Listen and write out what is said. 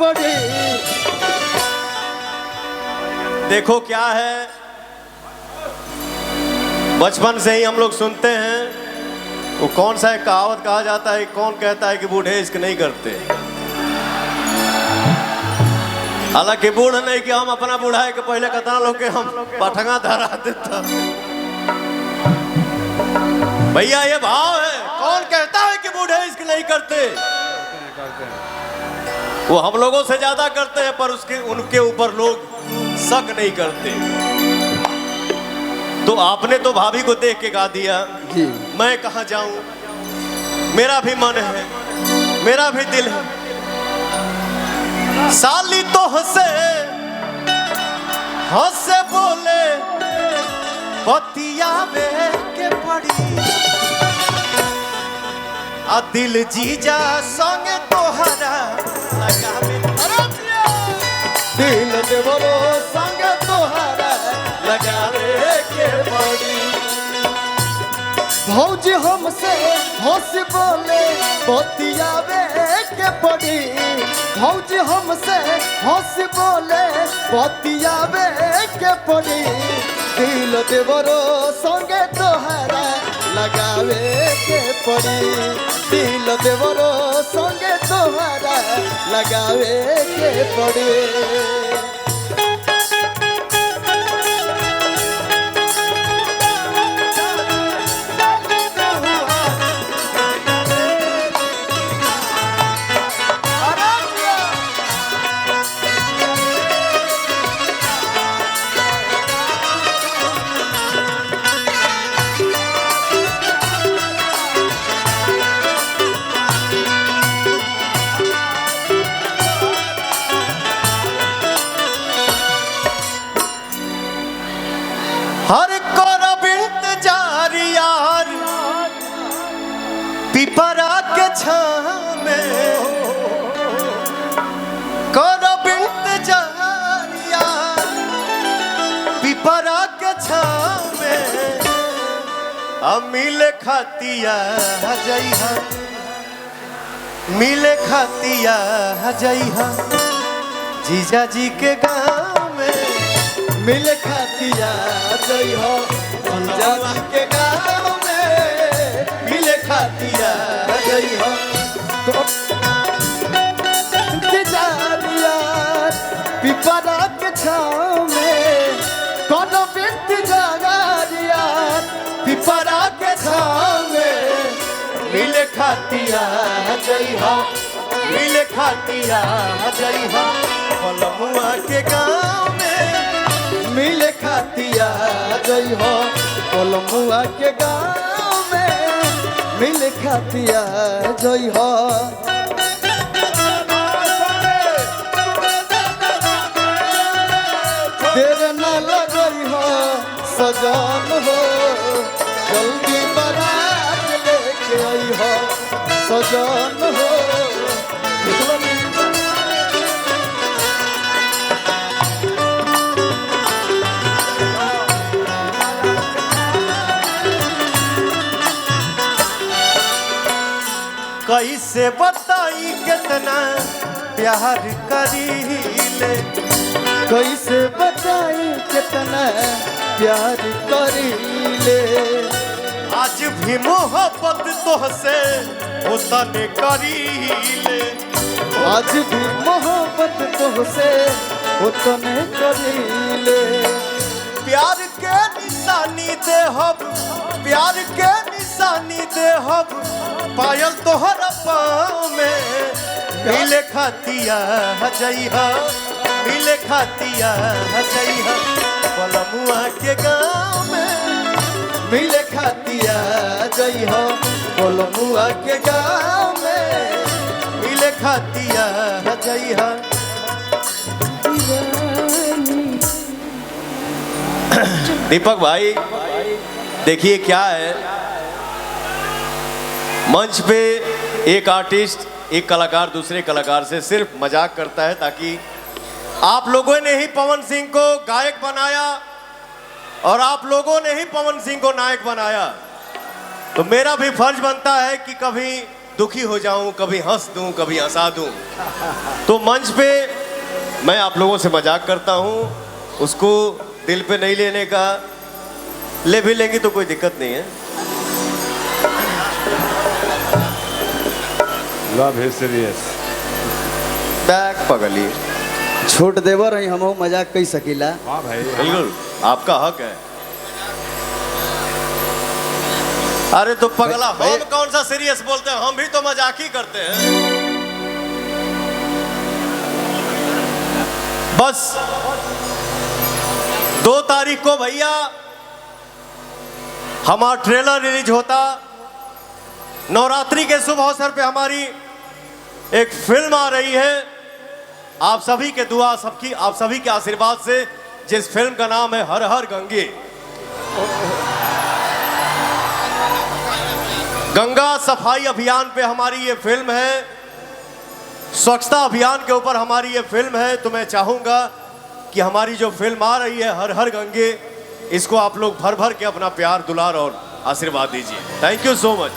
पड़ी। देखो क्या है, बचपन से ही हम लोग सुनते हैं, वो कौन सा एक कहावत कहा जाता है, कौन कहता है कि बूढ़े इश्क नहीं करते। हालांकि बूढ़ नहीं कि हम अपना बूढ़ा है कि पहले कतना लोग के हम पठंगा धरा देता। भैया ये भाव है, कौन कहता है कि बूढ़े इश्क नहीं करते। वो हम लोगों से ज्यादा करते हैं, पर उसके उनके ऊपर लोग शक नहीं करते। तो आपने तो भाभी को देख के गा दिया जी। मैं कहाँ जाऊं, मेरा भी मन है, मेरा भी दिल है। साली तो हंसे बोले बतिया में के पड़ी। आ दिल जीजा संग तोहरा लगावे, दिल देवरो संग तोहरा लगावे के पड़ी। भौजी हमसे हंस बोले बतियावे के पड़ी। भौजी हमसे हंस बोले बतियावे के पड़ी। दिल देवरो संगे तोहरा लगावे के पड़ी। दिल देवरो संगे तोहरा लगावे के पड़ी। हर करब इंतजार यार पिपरा के छाँव में। करब इंतजार यार पिपरा के छाँव में। अब मिले खातिया जइहा, मिले खातिया जइहा जीजा जी के गाँव में। मिले खातिया जइहो पंजाब के गाँव में। मिले खातिया जइहो इंतजारिया पिपरा के छाँव में। कोनो इंतजारिया पिपरा के छाँव में। मिले खातिया जइहा, मिले खातिया जइहा पलमुआ के गाँव में। मिले खातिया जइहो पलमुआ के गाँव में। मिले खातिया जइहो देर न लगइहो सजन हो। जल्दी बारात लेके अइहो सजन हो। कैसे बताई कितना प्यार करीले। कैसे बताई कितना प्यार करीले। आज भी मोहब्बत तोहसे उतने करीले। आज भी मोहब्बत तुमसे उतने करीले। प्यार के निशानी दे हम, प्यार के निशानी दे हम पायल तोहरा पाँव में। मिले खातिया जइहा, मिले खातिया जइहा पलमुआ के गाँव में। मिले खातिया जइहो पलमुआ के गाँव में। मिले खातिया जइहा। दीपक भाई देखिए क्या है, मंच पे एक आर्टिस्ट एक कलाकार दूसरे कलाकार से सिर्फ मजाक करता है, ताकि आप लोगों ने ही पवन सिंह को गायक बनाया और आप लोगों ने ही पवन सिंह को नायक बनाया। तो मेरा भी फर्ज बनता है कि कभी दुखी हो जाऊं, कभी हंस दूं, कभी हंसा दूं। तो मंच पे मैं आप लोगों से मजाक करता हूं, उसको दिल पे नहीं लेने का, ले भी लेंगे तो कोई दिक्कत नहीं है। लव है सीरियस। बैक पगली, छोट देवर है, हम मजाक कई सकीला। हाँ भाई, बिल्कुल आपका हक है। अरे तो पगला, हम कौन सा सीरियस बोलते हैं, हम भी तो मजाक ही करते हैं। बस 2 तारीख को भैया हमारा ट्रेलर रिलीज होता। नवरात्रि के शुभ अवसर पे हमारी एक फिल्म आ रही है। आप सभी के दुआ, आप सभी के आशीर्वाद से, जिस फिल्म का नाम है हर हर गंगे। गंगा सफाई अभियान पे हमारी ये फिल्म है, स्वच्छता अभियान के ऊपर हमारी ये फिल्म है। तो मैं चाहूंगा कि हमारी जो फिल्म आ रही है हर हर गंगे, इसको आप लोग भर भर के अपना प्यार, दुलार और आशीर्वाद दीजिए। Thank you so much.